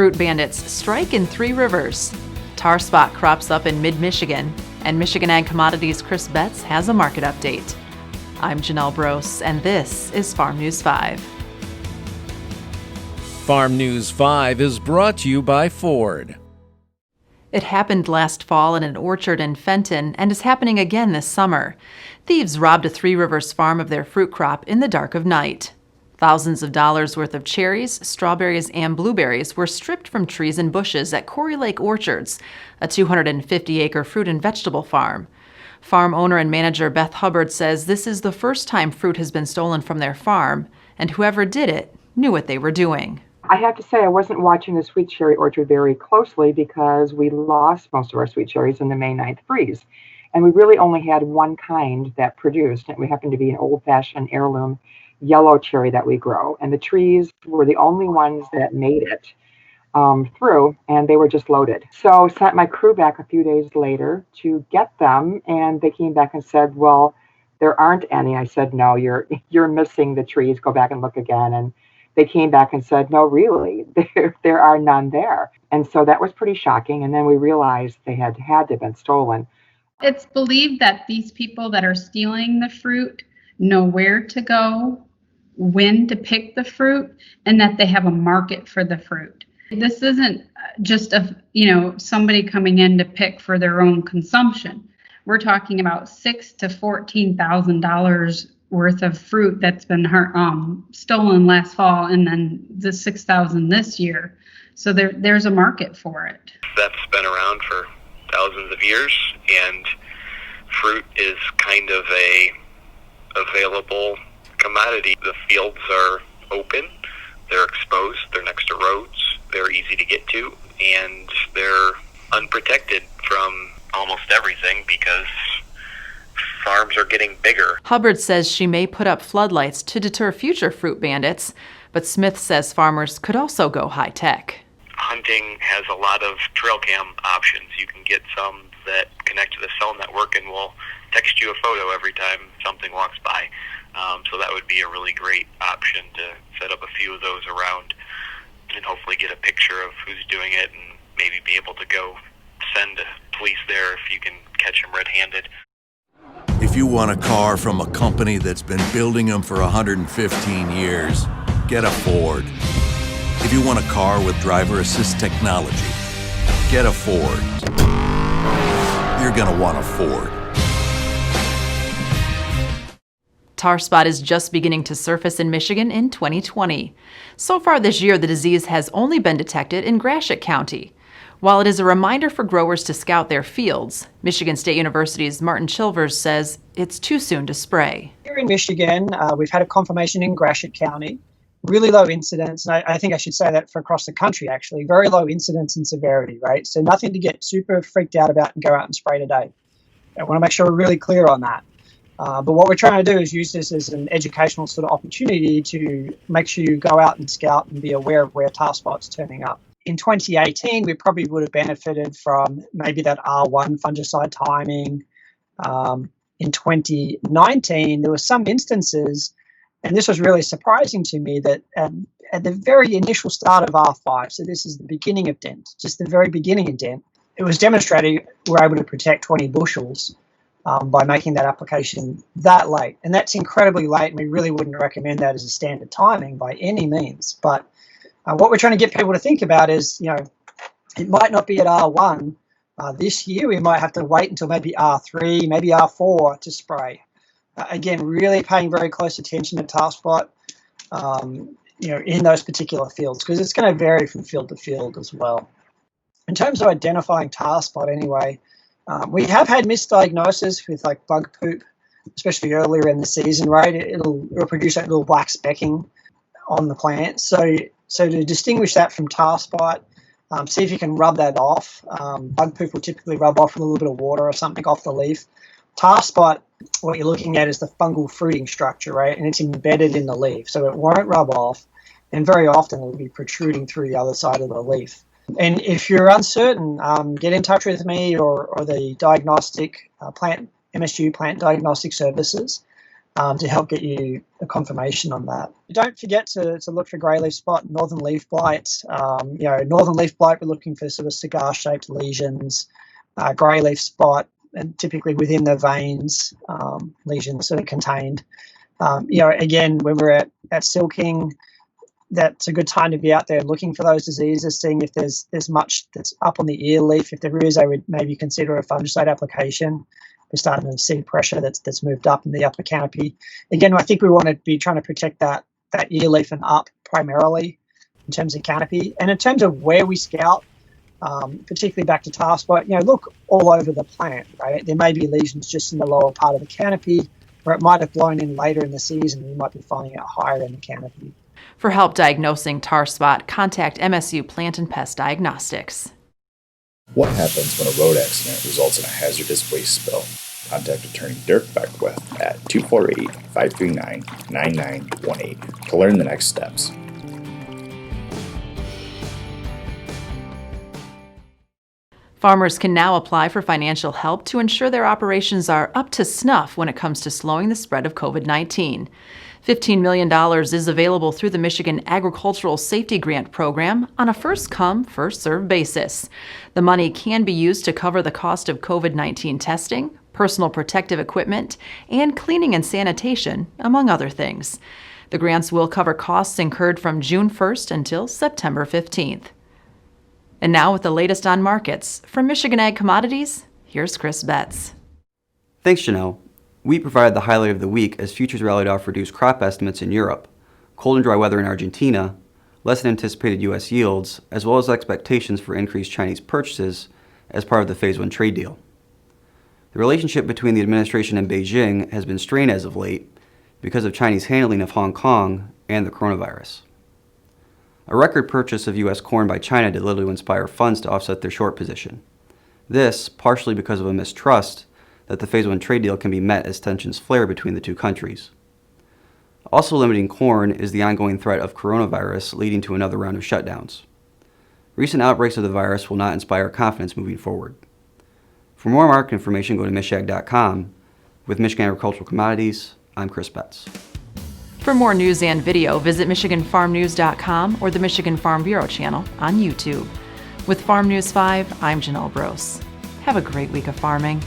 Fruit bandits strike in Three Rivers. Tar spot crops up in mid-Michigan, and Michigan Ag Commodities' Chris Betts has a market update. I'm Janelle Brose, and this is Farm News 5. Farm News 5 is brought to you by Ford. It happened last fall in an orchard in Fenton and is happening again this summer. Thieves robbed a Three Rivers farm of their fruit crop in the dark of night. Thousands of dollars worth of cherries, strawberries, and blueberries were stripped from trees and bushes at Quarry Lake Orchards, a 250-acre fruit and vegetable farm. Farm owner and manager Beth Hubbard says this is the first time fruit has been stolen from their farm, and whoever did it knew what they were doing. I have to say I wasn't watching the sweet cherry orchard very closely because we lost most of our sweet cherries in the May 9th freeze. And we really only had one kind that produced, and it happened to be an old-fashioned heirloom yellow cherry that we grow. And the trees were the only ones that made it through, and they were just loaded. So sent my crew back a few days later to get them, and they came back and said, well, there aren't any. I said, no, you're missing the trees. Go back and look again. And they came back and said, no, really, there are none there. And so that was pretty shocking. And then we realized they had to have been stolen. It's believed that these people that are stealing the fruit know where to go, when to pick the fruit, and that they have a market for the fruit. This isn't just somebody coming in to pick for their own consumption. We're talking about $6,000 to $14,000 worth of fruit that's been stolen last fall, and then the $6,000 this year. So there's a market for it. That's been around for thousands of years, and fruit is kind of a available commodity. The fields are open, they're exposed, they're next to roads, they're easy to get to, and they're unprotected from almost everything because farms are getting bigger. Hubbard says she may put up floodlights to deter future fruit bandits, but Smith says farmers could also go high-tech. Hunting has a lot of trail cam options. You can get some that connect to the cell network and will text you a photo every time something walks by. So that would be a really great option to set up a few of those around and hopefully get a picture of who's doing it and maybe be able to go send police there if you can catch them red-handed. If you want a car from a company that's been building them for 115 years, get a Ford. If you want a car with driver assist technology, get a Ford. You're gonna want a Ford. Tar spot is just beginning to surface in Michigan in 2020. So far this year, the disease has only been detected in Gratiot County. While it is a reminder for growers to scout their fields, Michigan State University's Martin Chilvers says it's too soon to spray. Here in Michigan, we've had a confirmation in Gratiot County. Really low incidence, and I think I should say that for across the country, actually. Very low incidence and severity, right? So nothing to get super freaked out about and go out and spray today. I want to make sure we're really clear on that. But what we're trying to do is use this as an educational sort of opportunity to make sure you go out and scout and be aware of where tar spot's turning up. In 2018, we probably would have benefited from maybe that R1 fungicide timing. In 2019, there were some instances, and this was really surprising to me, that at the very initial start of R5, so this is the beginning of dent, just the very beginning of dent, it was demonstrated we're able to protect 20 bushels by making that application that late. And that's incredibly late, and we really wouldn't recommend that as a standard timing by any means. But what we're trying to get people to think about is, it might not be at R1 this year. We might have to wait until maybe R3, maybe R4 to spray. Again, really paying very close attention to tar spot, in those particular fields, because it's going to vary from field to field as well. In terms of identifying tar spot anyway, we have had misdiagnosis with like bug poop, especially earlier in the season, right? It'll produce that little black specking on the plant. So to distinguish that from tar spot, see if you can rub that off. Bug poop will typically rub off with a little bit of water or something off the leaf. Tar spot, what you're looking at is the fungal fruiting structure, right? And it's embedded in the leaf, so it won't rub off, and very often it will be protruding through the other side of the leaf. And if you're uncertain, get in touch with me or the diagnostic MSU Plant Diagnostic Services. to help get you a confirmation on that. Don't forget to look for grey leaf spot, northern leaf blight. Northern leaf blight, we're looking for sort of cigar-shaped lesions, grey leaf spot, and typically within the veins, lesions sort of contained. Again, when we're at silking, that's a good time to be out there looking for those diseases, seeing if there's much that's up on the ear leaf. If there is, I would maybe consider a fungicide application. We're starting to see pressure that's moved up in the upper canopy. Again, I think we want to be trying to protect that ear leaf and up primarily in terms of canopy. And in terms of where we scout, particularly back to task spot, look all over the plant, right? There may be lesions just in the lower part of the canopy, or it might have blown in later in the season. You might be finding it higher in the canopy. For help diagnosing tar spot, contact MSU Plant and Pest Diagnostics. What happens when a road accident results in a hazardous waste spill? Contact attorney Dirk Beckwith at 248-539-9918 to learn the next steps. Farmers can now apply for financial help to ensure their operations are up to snuff when it comes to slowing the spread of COVID-19. $15 million is available through the Michigan Agricultural Safety Grant Program on a first-come, first-served basis. The money can be used to cover the cost of COVID-19 testing, personal protective equipment, and cleaning and sanitation, among other things. The grants will cover costs incurred from June 1st until September 15th. And now with the latest on markets, from Michigan Ag Commodities, here's Chris Betts. Thanks, Janelle. Wheat provided the highlight of the week as futures rallied off reduced crop estimates in Europe, cold and dry weather in Argentina, less than anticipated U.S. yields, as well as expectations for increased Chinese purchases as part of the Phase 1 trade deal. The relationship between the administration and Beijing has been strained as of late because of Chinese handling of Hong Kong and the coronavirus. A record purchase of U.S. corn by China did little to inspire funds to offset their short position. This, partially because of a mistrust that the Phase 1 trade deal can be met as tensions flare between the two countries. Also limiting corn is the ongoing threat of coronavirus leading to another round of shutdowns. Recent outbreaks of the virus will not inspire confidence moving forward. For more market information, go to michag.com. With Michigan Agricultural Commodities, I'm Chris Betts. For more news and video, visit MichiganFarmNews.com or the Michigan Farm Bureau channel on YouTube. With Farm News 5, I'm Janelle Brose. Have a great week of farming.